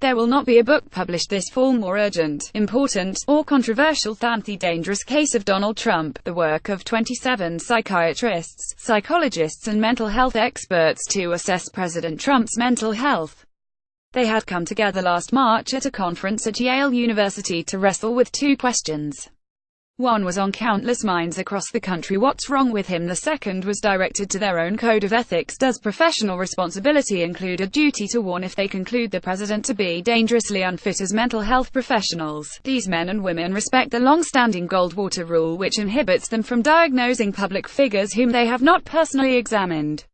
There will not be a book published this fall more urgent, important, or controversial than The Dangerous Case of Donald Trump, the work of 27 psychiatrists, psychologists and mental health experts to assess President Trump's mental health. They had come together last March at a conference at Yale University to wrestle with two questions. One was on countless minds across the country: what's wrong with him? The second was directed to their own code of ethics: does professional responsibility include a duty to warn if they conclude the president to be dangerously unfit as mental health professionals? These men and women respect the long-standing Goldwater rule, which inhibits them from diagnosing public figures whom they have not personally examined.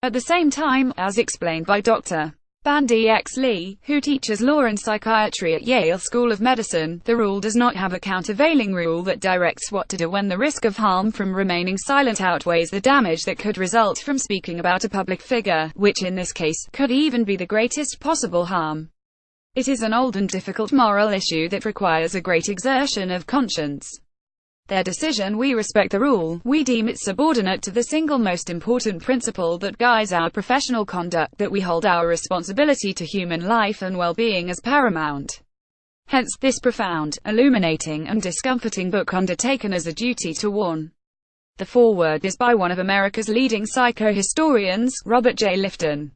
At the same time, as explained by Dr. Bandy X. Lee, who teaches law and psychiatry at Yale School of Medicine, the rule does not have a countervailing rule that directs what to do when the risk of harm from remaining silent outweighs the damage that could result from speaking about a public figure, which in this case, could even be the greatest possible harm. It is an old and difficult moral issue that requires a great exertion of conscience. Their decision: we respect the rule, we deem it subordinate to the single most important principle that guides our professional conduct, that we hold our responsibility to human life and well-being as paramount. Hence, this profound, illuminating, and discomforting book undertaken as a duty to warn. The foreword is by one of America's leading psychohistorians, Robert J. Lifton.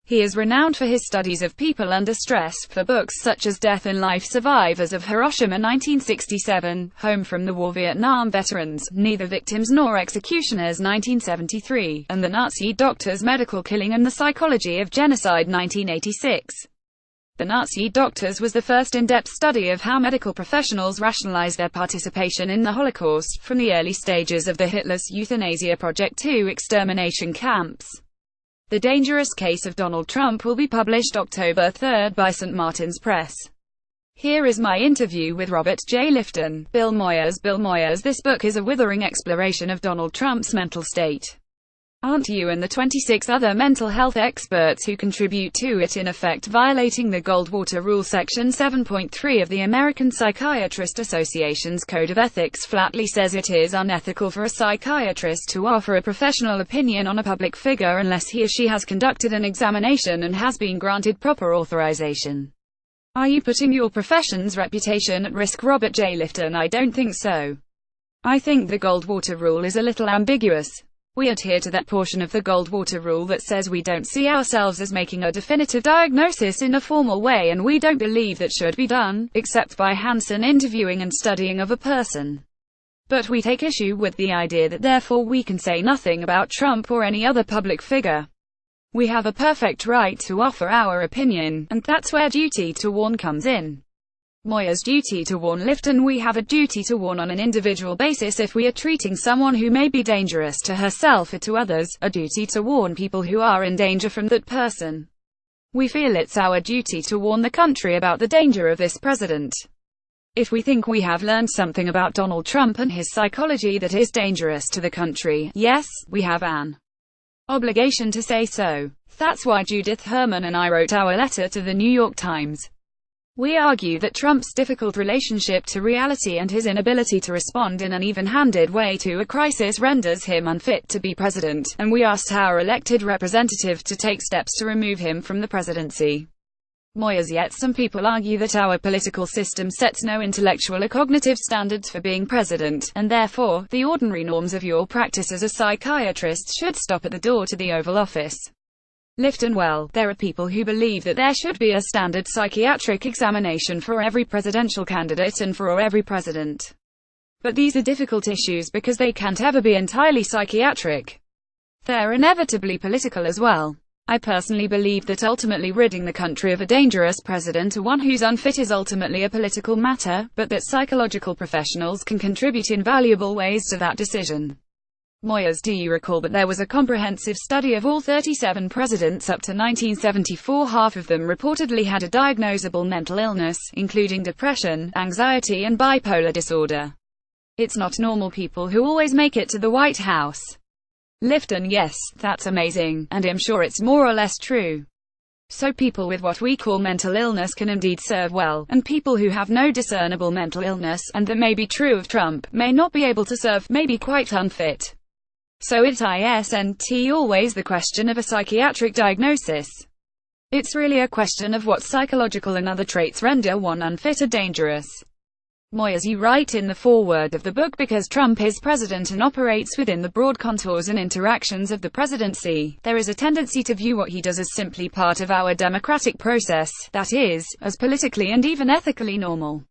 He is renowned for his studies of people under stress, for books such as Death and Life: Survivors of Hiroshima 1967, Home from the War: Vietnam Veterans, Neither Victims Nor Executioners 1973, and The Nazi Doctors: Medical Killing and the Psychology of Genocide 1986. The Nazi Doctors was the first in-depth study of how medical professionals rationalized their participation in the Holocaust, from the early stages of the Hitler's euthanasia project to extermination camps. The Dangerous Case of Donald Trump will be published October 3 by St. Martin's Press. Here is my interview with Robert J. Lifton. Bill Moyers. Bill Moyers, this book is a withering exploration of Donald Trump's mental state. Aren't you and the 26 other mental health experts who contribute to it in effect violating the Goldwater Rule? Section 7.3 of the American Psychiatrist Association's Code of Ethics flatly says it is unethical for a psychiatrist to offer a professional opinion on a public figure unless he or she has conducted an examination and has been granted proper authorization. Are you putting your profession's reputation at risk? Robert J. Lifton: I don't think so. I think the Goldwater Rule is a little ambiguous. We adhere to that portion of the Goldwater Rule that says we don't see ourselves as making a definitive diagnosis in a formal way, and we don't believe that should be done, except by hands-on interviewing and studying of a person. But we take issue with the idea that therefore we can say nothing about Trump or any other public figure. We have a perfect right to offer our opinion, and that's where duty to warn comes in. Moyers: duty to warn. Lifton: we have a duty to warn on an individual basis if we are treating someone who may be dangerous to herself or to others, a duty to warn people who are in danger from that person. We feel it's our duty to warn the country about the danger of this president. If we think we have learned something about Donald Trump and his psychology that is dangerous to the country, yes, we have an obligation to say so. That's why Judith Herman and I wrote our letter to the New York Times. We argue that Trump's difficult relationship to reality and his inability to respond in an even-handed way to a crisis renders him unfit to be president, and we asked our elected representative to take steps to remove him from the presidency. Moyers: yet some people argue that our political system sets no intellectual or cognitive standards for being president, and therefore, the ordinary norms of your practice as a psychiatrist should stop at the door to the Oval Office. Lifton: well, there are people who believe that there should be a standard psychiatric examination for every presidential candidate and for every president. But these are difficult issues because they can't ever be entirely psychiatric. They're inevitably political as well. I personally believe that ultimately ridding the country of a dangerous president or one who's unfit is ultimately a political matter, but that psychological professionals can contribute in valuable ways to that decision. Moyers: do you recall that there was a comprehensive study of all 37 presidents up to 1974? Half of them reportedly had a diagnosable mental illness, including depression, anxiety and bipolar disorder. It's not normal people who always make it to the White House. Lifton: yes, that's amazing, and I'm sure it's more or less true. So people with what we call mental illness can indeed serve well, and people who have no discernible mental illness, and that may be true of Trump, may not be able to serve, may be quite unfit. So it isn't always the question of a psychiatric diagnosis. It's really a question of what psychological and other traits render one unfit or dangerous. Moyers, you write in the foreword of the book, because Trump is president and operates within the broad contours and interactions of the presidency, there is a tendency to view what he does as simply part of our democratic process, that is, as politically and even ethically normal.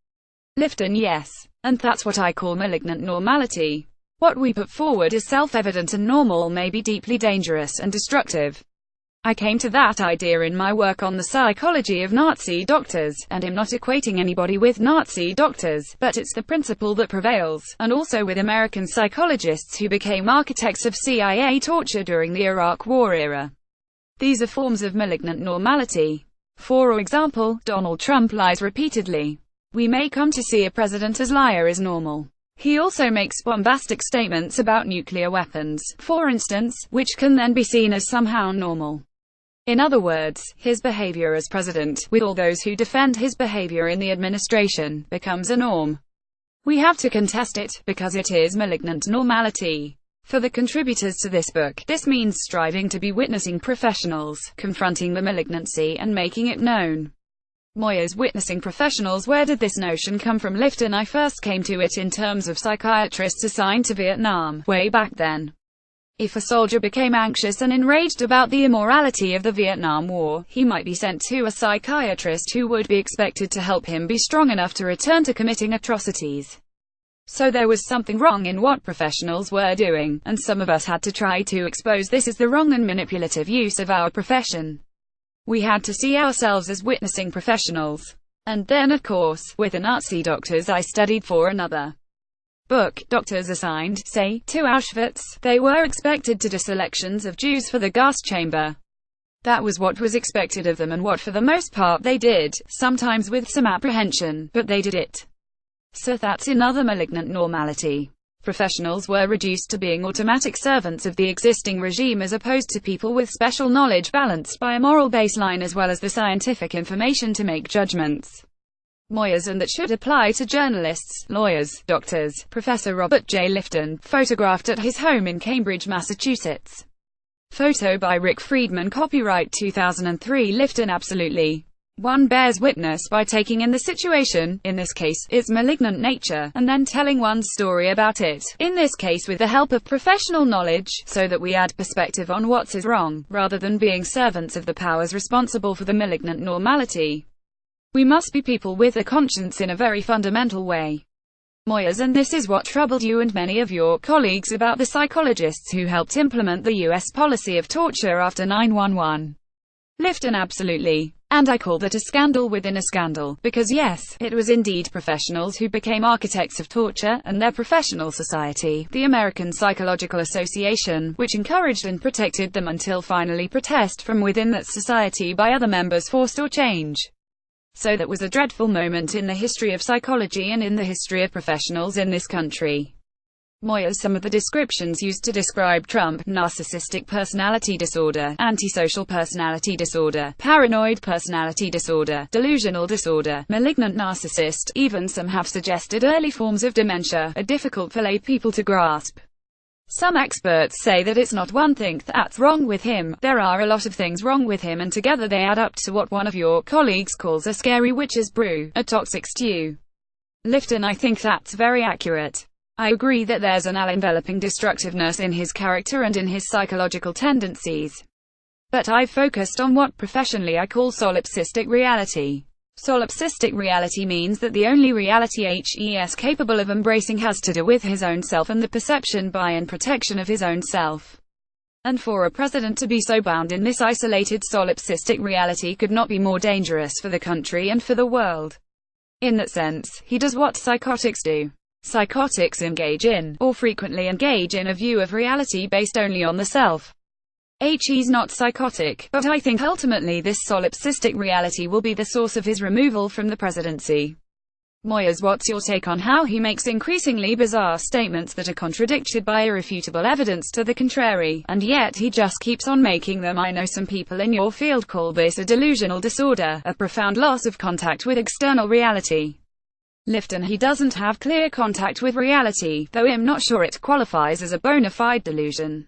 Lifton: yes. And that's what I call malignant normality. What we put forward as self-evident and normal may be deeply dangerous and destructive. I came to that idea in my work on the psychology of Nazi doctors, and am not equating anybody with Nazi doctors, but it's the principle that prevails, and also with American psychologists who became architects of CIA torture during the Iraq War era. These are forms of malignant normality. For example, Donald Trump lies repeatedly. We may come to see a president as liar as normal. He also makes bombastic statements about nuclear weapons, for instance, which can then be seen as somehow normal. In other words, his behavior as president, with all those who defend his behavior in the administration, becomes a norm. We have to contest it, because it is malignant normality. For the contributors to this book, this means striving to be witnessing professionals, confronting the malignancy and making it known. Moyers: witnessing professionals. Where did this notion come from? Lifton: I first came to it in terms of psychiatrists assigned to Vietnam, way back then. If a soldier became anxious and enraged about the immorality of the Vietnam War, he might be sent to a psychiatrist who would be expected to help him be strong enough to return to committing atrocities. So there was something wrong in what professionals were doing, and some of us had to try to expose this as the wrong and manipulative use of our profession. We had to see ourselves as witnessing professionals. And then, of course, with the Nazi doctors I studied for another book, doctors assigned, say, to Auschwitz, they were expected to do selections of Jews for the gas chamber. That was what was expected of them, and what for the most part they did, sometimes with some apprehension, but they did it. So that's another malignant normality. Professionals were reduced to being automatic servants of the existing regime, as opposed to people with special knowledge balanced by a moral baseline as well as the scientific information to make judgments. Moyers: and that should apply to journalists, lawyers, doctors. Professor Robert J. Lifton, photographed at his home in Cambridge, Massachusetts. Photo by Rick Friedman, copyright 2003. Lifton: absolutely. One bears witness by taking in the situation, in this case, its malignant nature, and then telling one's story about it, in this case with the help of professional knowledge, so that we add perspective on what is wrong, rather than being servants of the powers responsible for the malignant normality. We must be people with a conscience in a very fundamental way. Moyers: and this is what troubled you and many of your colleagues about the psychologists who helped implement the U.S. policy of torture after 9/11. Lifton: absolutely. And I call that a scandal within a scandal, because yes, it was indeed professionals who became architects of torture, and their professional society, the American Psychological Association, which encouraged and protected them until finally protest from within that society by other members forced or change. So that was a dreadful moment in the history of psychology and in the history of professionals in this country. Moyers: some of the descriptions used to describe Trump: narcissistic personality disorder, antisocial personality disorder, paranoid personality disorder, delusional disorder, malignant narcissist, even some have suggested early forms of dementia, are difficult for lay people to grasp. Some experts say that it's not one thing that's wrong with him, there are a lot of things wrong with him, and together they add up to what one of your colleagues calls a scary witch's brew, a toxic stew. Lifton: I think that's very accurate. I agree that there's an all-enveloping destructiveness in his character and in his psychological tendencies. But I've focused on what professionally I call solipsistic reality. Solipsistic reality means that the only reality he is capable of embracing has to do with his own self and the perception by and protection of his own self. And for a president to be so bound in this isolated solipsistic reality could not be more dangerous for the country and for the world. In that sense, he does what psychotics do. Psychotics engage in, or frequently engage in, a view of reality based only on the self. He's not psychotic, but I think ultimately this solipsistic reality will be the source of his removal from the presidency. Moyers: what's your take on how he makes increasingly bizarre statements that are contradicted by irrefutable evidence to the contrary, and yet he just keeps on making them? I know some people in your field call this a delusional disorder, a profound loss of contact with external reality. Lifton: he doesn't have clear contact with reality, though I'm not sure it qualifies as a bona fide delusion.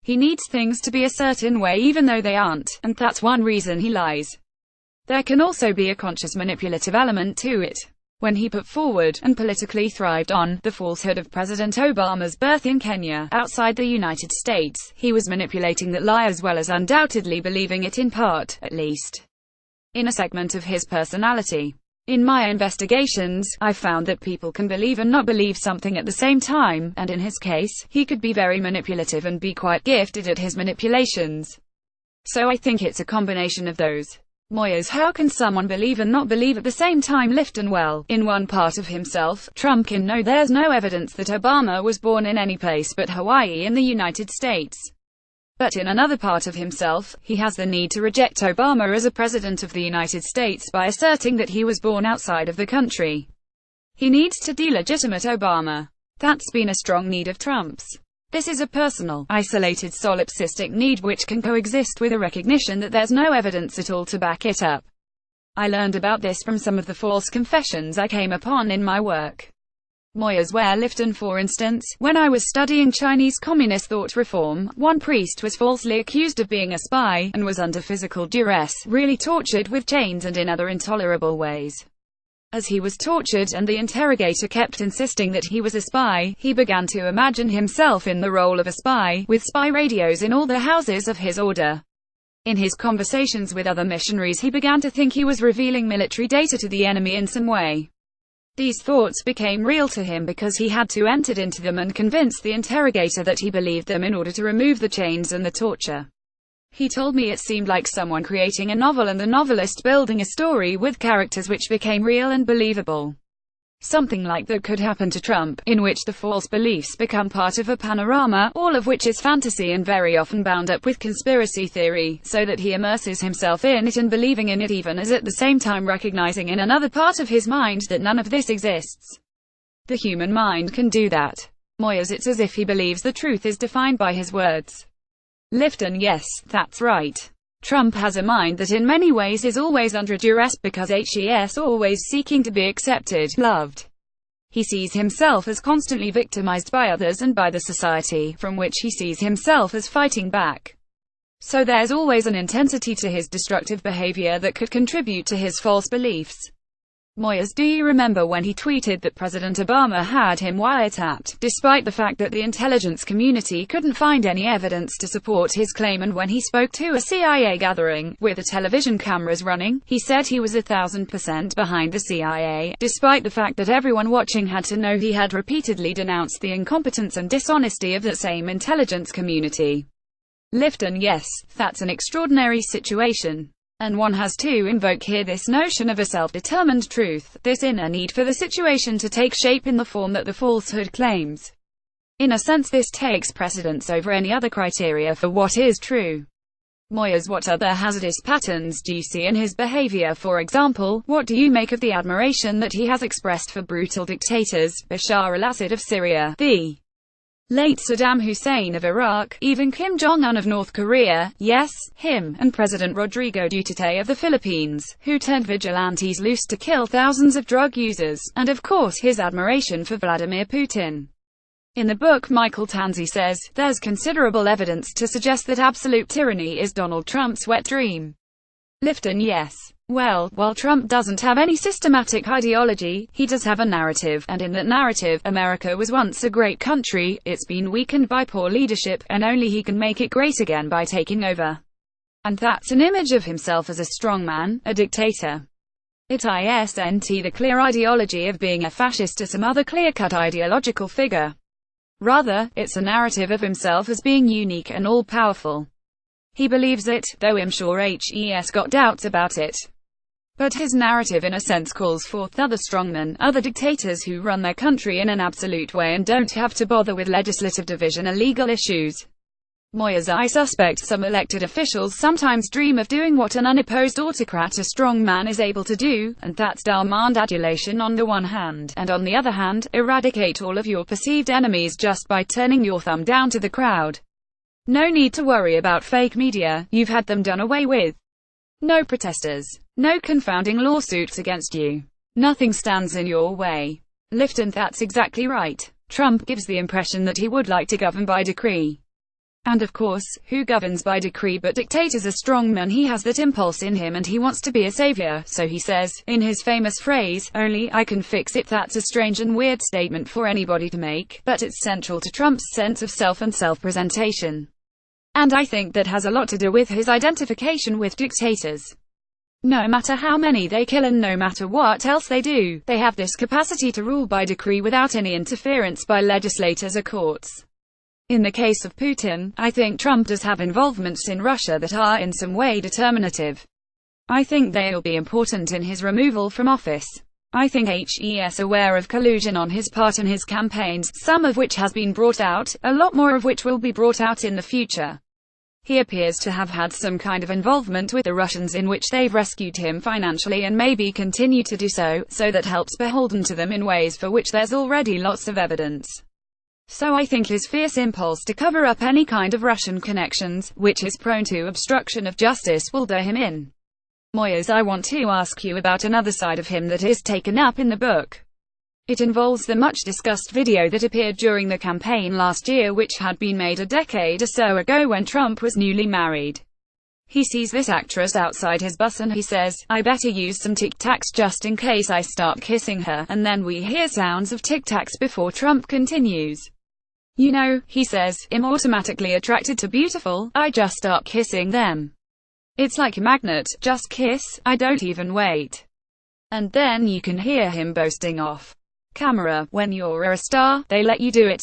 He needs things to be a certain way even though they aren't, and that's one reason he lies. There can also be a conscious manipulative element to it. When he put forward, and politically thrived on, the falsehood of President Obama's birth in Kenya, outside the United States, he was manipulating that lie as well as undoubtedly believing it in part, at least, in a segment of his personality. In my investigations, I found that people can believe and not believe something at the same time, and in his case, he could be very manipulative and be quite gifted at his manipulations. So I think it's a combination of those. Moyers: how can someone believe and not believe at the same time? Lifton: well, in one part of himself, Trump can know there's no evidence that Obama was born in any place but Hawaii in the United States. But in another part of himself, he has the need to reject Obama as a president of the United States by asserting that he was born outside of the country. He needs to delegitimate Obama. That's been a strong need of Trump's. This is a personal, isolated solipsistic need which can coexist with a recognition that there's no evidence at all to back it up. I learned about this from some of the false confessions I came upon in my work. Moyers: where Lifton, for instance, when I was studying Chinese Communist thought reform, one priest was falsely accused of being a spy, and was under physical duress, really tortured with chains and in other intolerable ways. As he was tortured and the interrogator kept insisting that he was a spy, he began to imagine himself in the role of a spy, with spy radios in all the houses of his order. In his conversations with other missionaries he began to think he was revealing military data to the enemy in some way. These thoughts became real to him because he had to enter into them and convince the interrogator that he believed them in order to remove the chains and the torture. He told me it seemed like someone creating a novel and the novelist building a story with characters which became real and believable. Something like that could happen to Trump, in which the false beliefs become part of a panorama, all of which is fantasy and very often bound up with conspiracy theory, so that he immerses himself in it and believing in it even as at the same time recognizing in another part of his mind that none of this exists. The human mind can do that. Moyers: it's as if he believes the truth is defined by his words. Lifton: yes, that's right. Trump has a mind that in many ways is always under duress because he's always seeking to be accepted, loved. He sees himself as constantly victimized by others and by the society, from which he sees himself as fighting back. So there's always an intensity to his destructive behavior that could contribute to his false beliefs. Moyers: do you remember when he tweeted that President Obama had him wiretapped, despite the fact that the intelligence community couldn't find any evidence to support his claim, and when he spoke to a CIA gathering, with the television cameras running, he said he was 1000% behind the CIA, despite the fact that everyone watching had to know he had repeatedly denounced the incompetence and dishonesty of that same intelligence community? Lifton: yes, that's an extraordinary situation. And one has to invoke here this notion of a self-determined truth, this inner need for the situation to take shape in the form that the falsehood claims. In a sense this takes precedence over any other criteria for what is true. Moyers: what other hazardous patterns do you see in his behavior? For example, what do you make of the admiration that he has expressed for brutal dictators, Bashar al-Assad of Syria, the late Saddam Hussein of Iraq, even Kim Jong-un of North Korea, yes, him, and President Rodrigo Duterte of the Philippines, who turned vigilantes loose to kill thousands of drug users, and of course his admiration for Vladimir Putin. In the book Michael Tanzi says, there's considerable evidence to suggest that absolute tyranny is Donald Trump's wet dream. Lifton: yes. Well, while Trump doesn't have any systematic ideology, he does have a narrative, and in that narrative, America was once a great country, it's been weakened by poor leadership, and only he can make it great again by taking over. And that's an image of himself as a strongman, a dictator. It isn't the clear ideology of being a fascist or some other clear-cut ideological figure. Rather, it's a narrative of himself as being unique and all-powerful. He believes it, though I'm sure he's got doubts about it. But his narrative in a sense calls forth other strongmen, other dictators who run their country in an absolute way and don't have to bother with legislative division or legal issues. Moyers: I suspect some elected officials sometimes dream of doing what an unopposed autocrat or strongman is able to do, and that's demand adulation on the one hand, and on the other hand, eradicate all of your perceived enemies just by turning your thumb down to the crowd. No need to worry about fake media, you've had them done away with. No protesters. No confounding lawsuits against you. Nothing stands in your way. Lifton: that's exactly right. Trump gives the impression that he would like to govern by decree. And of course, who governs by decree but dictators? A strongman. He has that impulse in him and he wants to be a savior, so he says, in his famous phrase, "Only I can fix it." That's a strange and weird statement for anybody to make, but it's central to Trump's sense of self and self-presentation. And I think that has a lot to do with his identification with dictators. No matter how many they kill and no matter what else they do, they have this capacity to rule by decree without any interference by legislators or courts. In the case of Putin, I think Trump does have involvements in Russia that are in some way determinative. I think they'll be important in his removal from office. I think he's aware of collusion on his part in his campaigns, some of which has been brought out, a lot more of which will be brought out in the future. He appears to have had some kind of involvement with the Russians in which they've rescued him financially and maybe continue to do so, so that helps beholden to them in ways for which there's already lots of evidence. So I think his fierce impulse to cover up any kind of Russian connections, which is prone to obstruction of justice, will do him in. Moyers, I want to ask you about another side of him that is taken up in the book. It involves the much-discussed video that appeared during the campaign last year, which had been made a decade or so ago when Trump was newly married. He sees this actress outside his bus and he says, "I better use some tic-tacs just in case I start kissing her," and then we hear sounds of tic-tacs before Trump continues. "You know," he says, "I'm automatically attracted to beautiful, I just start kissing them. It's like a magnet, just kiss, I don't even wait." And then you can hear him boasting off camera, "When you're a star, they let you do it.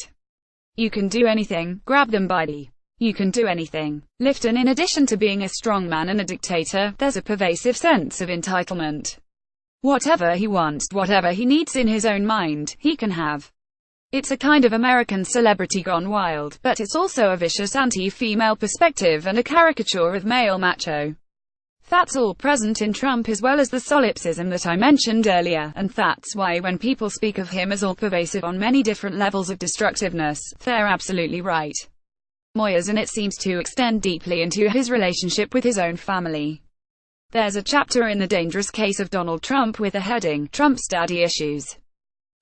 You can do anything, grab them by the... You can do anything." Lifton, in addition to being a strongman and a dictator, there's a pervasive sense of entitlement. Whatever he wants, whatever he needs in his own mind, he can have. It's a kind of American celebrity gone wild, but it's also a vicious anti-female perspective and a caricature of male macho. That's all present in Trump as well as the solipsism that I mentioned earlier, and that's why when people speak of him as all-pervasive on many different levels of destructiveness, they're absolutely right. Moyers, and it seems to extend deeply into his relationship with his own family. There's a chapter in The Dangerous Case of Donald Trump with the heading, Trump's Daddy Issues.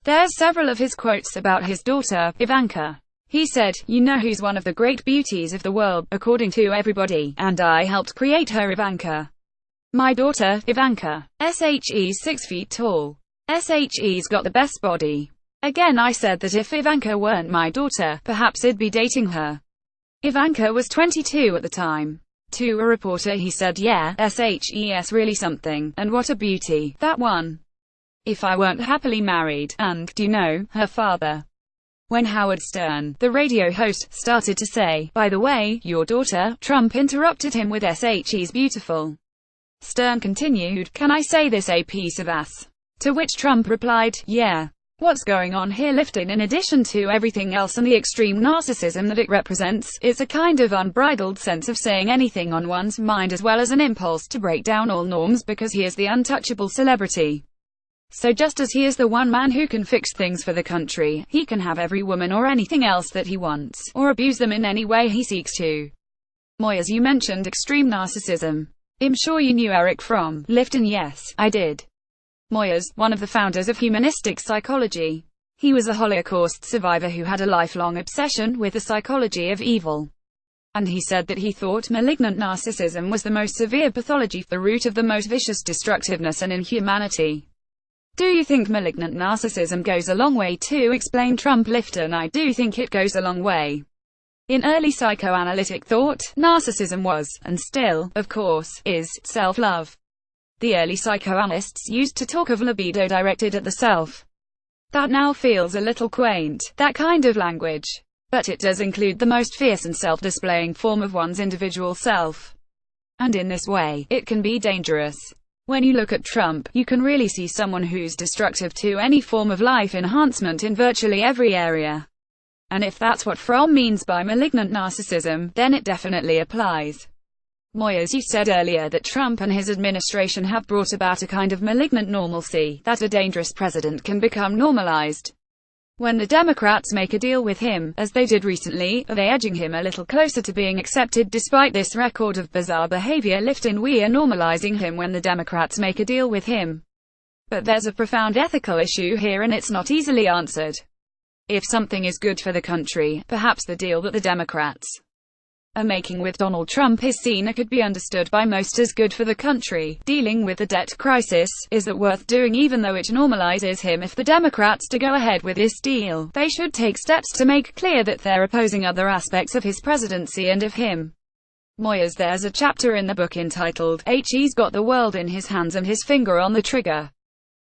There's several of his quotes about his daughter, Ivanka. He said, "You know who's one of the great beauties of the world, according to everybody, and I helped create her, Ivanka. My daughter, Ivanka. She's 6 feet tall. She's got the best body." Again I said that if Ivanka weren't my daughter, perhaps I'd be dating her. Ivanka was 22 at the time. To a reporter he said, "Yeah, she's really something, and what a beauty, that one. If I weren't happily married," and, do you know, her father. When Howard Stern, the radio host, started to say, "By the way, your daughter," Trump interrupted him with, "She's beautiful." Stern continued, "Can I say this, a piece of ass?" To which Trump replied, "Yeah. What's going on here?" Lifton, in addition to everything else and the extreme narcissism that it represents, is a kind of unbridled sense of saying anything on one's mind as well as an impulse to break down all norms because he is the untouchable celebrity. So just as he is the one man who can fix things for the country, he can have every woman or anything else that he wants, or abuse them in any way he seeks to. Moyers, you mentioned extreme narcissism. I'm sure you knew Eric Fromm. Lifton, yes, I did. Moyers, one of the founders of humanistic psychology. He was a Holocaust survivor who had a lifelong obsession with the psychology of evil. And he said that he thought malignant narcissism was the most severe pathology, the root of the most vicious destructiveness and inhumanity. Do you think malignant narcissism goes a long way to explain Trump? Lifton, I do think it goes a long way. In early psychoanalytic thought, narcissism was, and still, of course, is, self-love. The early psychoanalysts used to talk of libido directed at the self. That now feels a little quaint, that kind of language. But it does include the most fierce and self-displaying form of one's individual self. And in this way, it can be dangerous. When you look at Trump, you can really see someone who's destructive to any form of life enhancement in virtually every area. And if that's what Fromm means by malignant narcissism, then it definitely applies. Moyers, you said earlier that Trump and his administration have brought about a kind of malignant normalcy, that a dangerous president can become normalized. When the Democrats make a deal with him, as they did recently, are they edging him a little closer to being accepted despite this record of bizarre behavior? Lifton, we are normalizing him when the Democrats make a deal with him. But there's a profound ethical issue here and it's not easily answered. If something is good for the country, perhaps the deal that the Democrats A making with Donald Trump is seen and could be understood by most as good for the country. Dealing with the debt crisis, is it worth doing even though it normalizes him? If the Democrats to go ahead with this deal, they should take steps to make clear that they're opposing other aspects of his presidency and of him. Moyers. There's a chapter in the book entitled, "He's got the world in his hands and his finger on the trigger."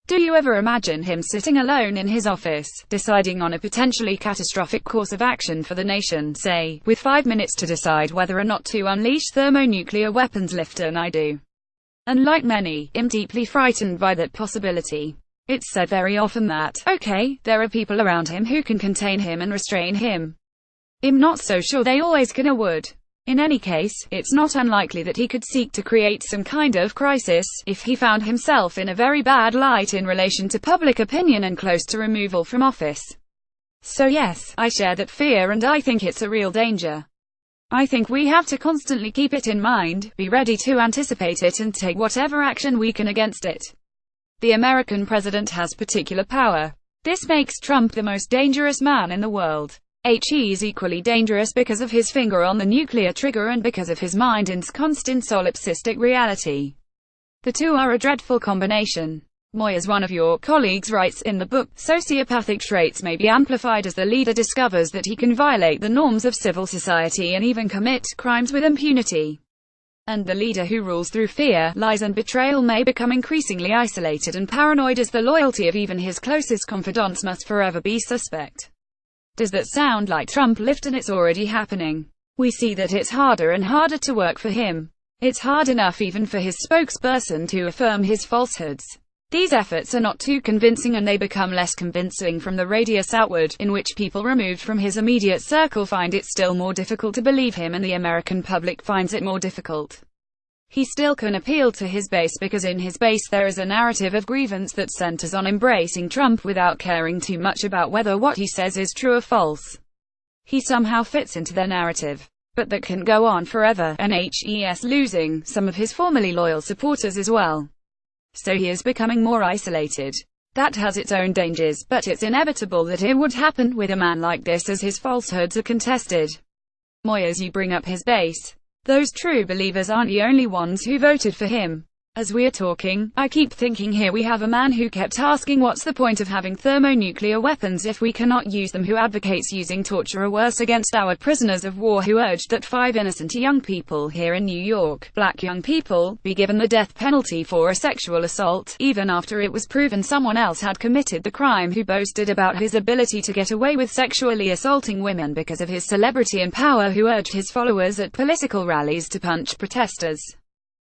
Do you ever imagine him sitting alone in his office, deciding on a potentially catastrophic course of action for the nation, say, with 5 minutes to decide whether or not to unleash thermonuclear weapons? Lifton, I do. And like many, I'm deeply frightened by that possibility. It's said very often that, okay, there are people around him who can contain him and restrain him. I'm not so sure they always can or would. In any case, it's not unlikely that he could seek to create some kind of crisis, if he found himself in a very bad light in relation to public opinion and close to removal from office. So yes, I share that fear and I think it's a real danger. I think we have to constantly keep it in mind, be ready to anticipate it and take whatever action we can against it. The American president has particular power. This makes Trump the most dangerous man in the world. He's equally dangerous because of his finger on the nuclear trigger and because of his mind in constant solipsistic reality. The two are a dreadful combination. Moyers, one of your colleagues, writes in the book, sociopathic traits may be amplified as the leader discovers that he can violate the norms of civil society and even commit crimes with impunity. And the leader who rules through fear, lies and betrayal may become increasingly isolated and paranoid as the loyalty of even his closest confidants must forever be suspect. Does that sound like Trump? Lifton, it's already happening. We see that it's harder and harder to work for him. It's hard enough even for his spokesperson to affirm his falsehoods. These efforts are not too convincing and they become less convincing from the radius outward, in which people removed from his immediate circle find it still more difficult to believe him and the American public finds it more difficult. He still can appeal to his base because in his base there is a narrative of grievance that centers on embracing Trump without caring too much about whether what he says is true or false. He somehow fits into their narrative. But that can go on forever, and he's losing some of his formerly loyal supporters as well. So he is becoming more isolated. That has its own dangers, but it's inevitable that it would happen with a man like this as his falsehoods are contested. Moyers, you bring up his base. Those true believers aren't the only ones who voted for him. As we are talking, I keep thinking here we have a man who kept asking what's the point of having thermonuclear weapons if we cannot use them, who advocates using torture or worse against our prisoners of war, who urged that 5 innocent young people here in New York, black young people, be given the death penalty for a sexual assault, even after it was proven someone else had committed the crime, who boasted about his ability to get away with sexually assaulting women because of his celebrity and power, who urged his followers at political rallies to punch protesters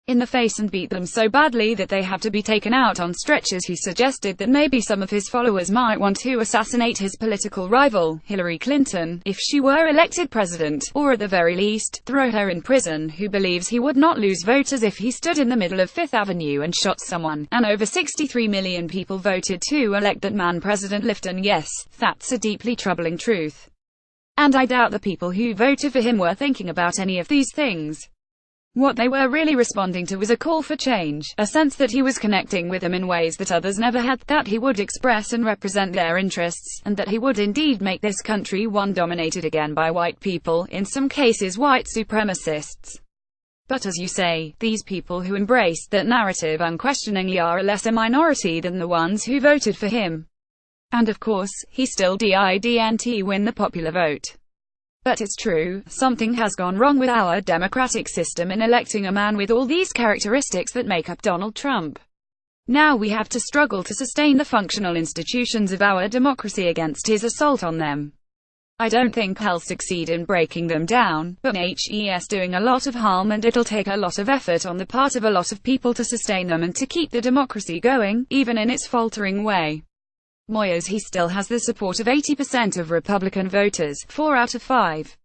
in the face and beat them so badly that they have to be taken out on stretchers, who suggested that maybe some of his followers might want to assassinate his political rival, Hillary Clinton, if she were elected president, or at the very least, throw her in prison, who believes he would not lose voters if he stood in the middle of Fifth Avenue and shot someone, and over 63 million people voted to elect that man president. Lifton, yes, that's a deeply troubling truth. And I doubt the people who voted for him were thinking about any of these things. What they were really responding to was a call for change, a sense that he was connecting with them in ways that others never had, that he would express and represent their interests, and that he would indeed make this country one dominated again by white people, in some cases white supremacists. But as you say, these people who embraced that narrative unquestioningly are a lesser minority than the ones who voted for him. And of course, he still didn't win the popular vote. But it's true, something has gone wrong with our democratic system in electing a man with all these characteristics that make up Donald Trump. Now we have to struggle to sustain the functional institutions of our democracy against his assault on them. I don't think he'll succeed in breaking them down, but he's doing a lot of harm, and it'll take a lot of effort on the part of a lot of people to sustain them and to keep the democracy going, even in its faltering way. Moyers, he still has the support of 80% of Republican voters, 4 out of 5.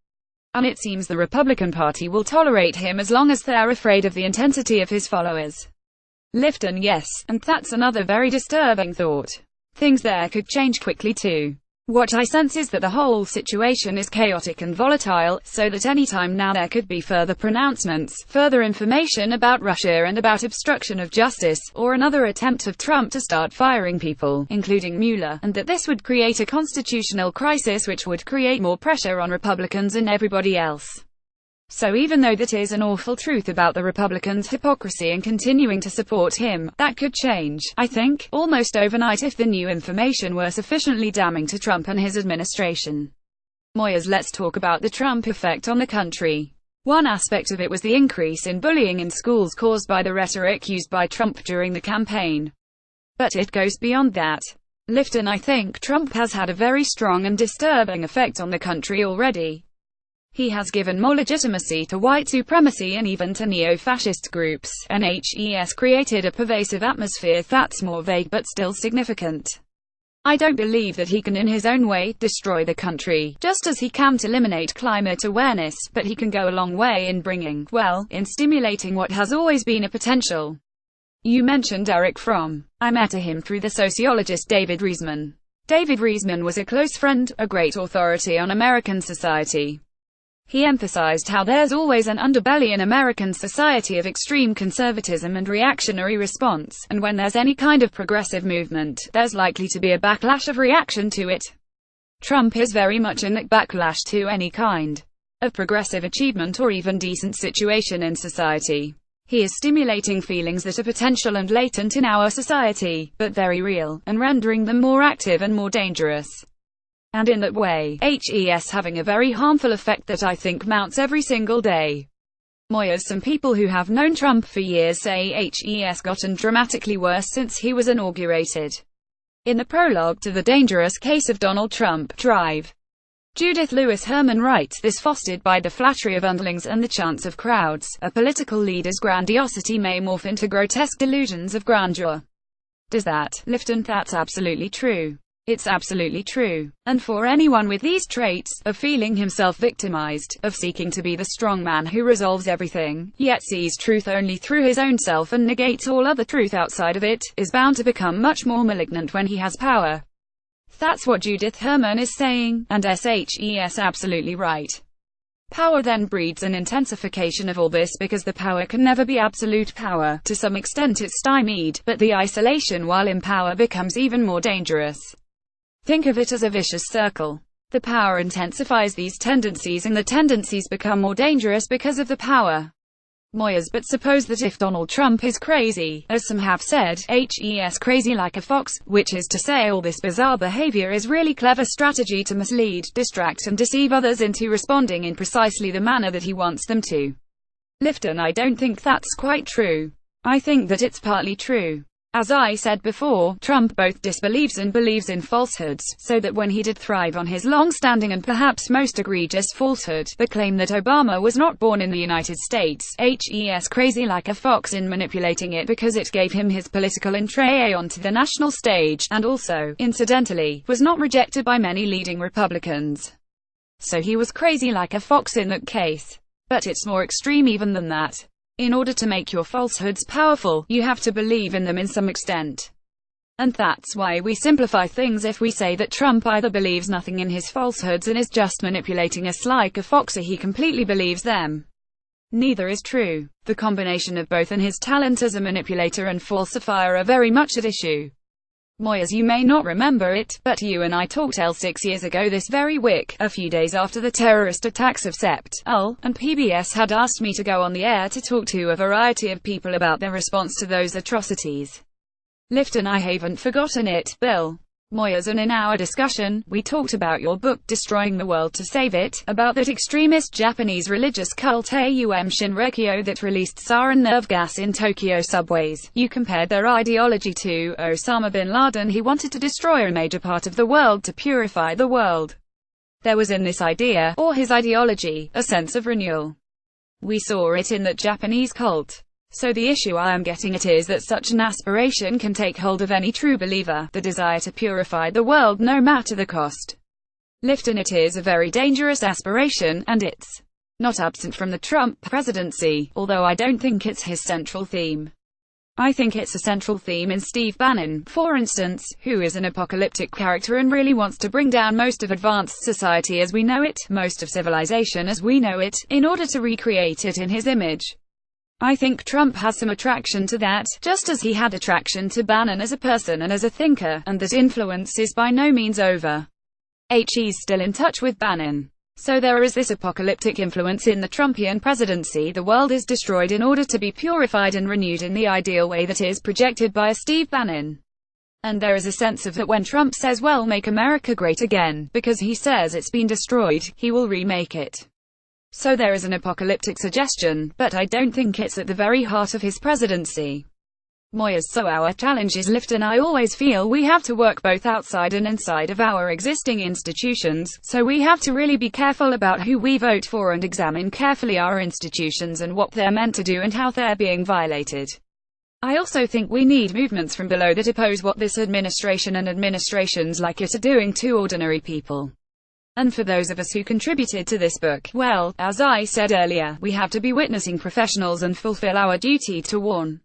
And it seems the Republican Party will tolerate him as long as they're afraid of the intensity of his followers. Lifton, yes, and that's another very disturbing thought. Things there could change quickly too. What I sense is that the whole situation is chaotic and volatile, so that any time now there could be further pronouncements, further information about Russia and about obstruction of justice, or another attempt of Trump to start firing people, including Mueller, and that this would create a constitutional crisis which would create more pressure on Republicans and everybody else. So even though that is an awful truth about the Republicans' hypocrisy and continuing to support him, that could change, I think, almost overnight if the new information were sufficiently damning to Trump and his administration. Moyers, let's talk about the Trump effect on the country. One aspect of it was the increase in bullying in schools caused by the rhetoric used by Trump during the campaign. But it goes beyond that. Lifton, I think Trump has had a very strong and disturbing effect on the country already. He has given more legitimacy to white supremacy and even to neo-fascist groups, and has created a pervasive atmosphere that's more vague but still significant. I don't believe that he can in his own way destroy the country, just as he can't eliminate climate awareness, but he can go a long way in bringing, well, in stimulating what has always been a potential. You mentioned Eric Fromm. I met him through the sociologist David Reisman. David Reisman was a close friend, a great authority on American society. He emphasized how there's always an underbelly in American society of extreme conservatism and reactionary response, and when there's any kind of progressive movement, there's likely to be a backlash of reaction to it. Trump is very much in that backlash to any kind of progressive achievement or even decent situation in society. He is stimulating feelings that are potential and latent in our society, but very real, and rendering them more active and more dangerous. And in that way, HES having a very harmful effect that I think mounts every single day. Moyers, some people who have known Trump for years say HES gotten dramatically worse since he was inaugurated. In the prologue to The Dangerous Case of Donald Trump, Drive, Judith Lewis Herman writes, this fostered by the flattery of underlings and the chants of crowds, a political leader's grandiosity may morph into grotesque delusions of grandeur. Does that, Lifton? That's absolutely true. It's absolutely true. And for anyone with these traits, of feeling himself victimized, of seeking to be the strong man who resolves everything, yet sees truth only through his own self and negates all other truth outside of it, is bound to become much more malignant when he has power. That's what Judith Herman is saying, and SHES absolutely right. Power then breeds an intensification of all this because the power can never be absolute power. To some extent it's stymied, but the isolation while in power becomes even more dangerous. Think of it as a vicious circle. The power intensifies these tendencies and the tendencies become more dangerous because of the power. Moyers, but suppose that if Donald Trump is crazy, as some have said, HES crazy like a fox, which is to say all this bizarre behavior is really clever strategy to mislead, distract and deceive others into responding in precisely the manner that he wants them to. Lifton, I don't think that's quite true. I think that it's partly true. As I said before, Trump both disbelieves and believes in falsehoods, so that when he did thrive on his long-standing and perhaps most egregious falsehood, the claim that Obama was not born in the United States, HES crazy like a fox in manipulating it because it gave him his political entree onto the national stage, and also, incidentally, was not rejected by many leading Republicans. So he was crazy like a fox in that case. But it's more extreme even than that. In order to make your falsehoods powerful, you have to believe in them in some extent. And that's why we simplify things if we say that Trump either believes nothing in his falsehoods and is just manipulating us like a fox, or he completely believes them. Neither is true. The combination of both and his talent as a manipulator and falsifier are very much at issue. Moyers, you may not remember it, but you and I talked 6 years ago this very week, a few days after the terrorist attacks of Sept. And PBS had asked me to go on the air to talk to a variety of people about their response to those atrocities. Lifton, I haven't forgotten it, Bill. Moyers, and in our discussion, we talked about your book Destroying the World to Save It, about that extremist Japanese religious cult Aum Shinrikyo that released sarin nerve gas in Tokyo subways. You compared their ideology to Osama bin Laden. He wanted to destroy a major part of the world to purify the world. There was in this idea, or his ideology, a sense of renewal. We saw it in that Japanese cult. So the issue I am getting at is that such an aspiration can take hold of any true believer, the desire to purify the world no matter the cost. Lifton, it is a very dangerous aspiration, and it's not absent from the Trump presidency, although I don't think it's his central theme. I think it's a central theme in Steve Bannon, for instance, who is an apocalyptic character and really wants to bring down most of advanced society as we know it, most of civilization as we know it, in order to recreate it in his image. I think Trump has some attraction to that, just as he had attraction to Bannon as a person and as a thinker, and that influence is by no means over. He's still in touch with Bannon. So there is this apocalyptic influence in the Trumpian presidency. The world is destroyed in order to be purified and renewed in the ideal way that is projected by a Steve Bannon. And there is a sense of that when Trump says, well, make America great again, because he says it's been destroyed, he will remake it. So there is an apocalyptic suggestion, but I don't think it's at the very heart of his presidency. Moyers. So our challenge is lift, and I always feel we have to work both outside and inside of our existing institutions, so we have to really be careful about who we vote for and examine carefully our institutions and what they're meant to do and how they're being violated. I also think we need movements from below that oppose what this administration and administrations like it are doing to ordinary people. And for those of us who contributed to this book, well, as I said earlier, we have to be witnessing professionals and fulfill our duty to warn.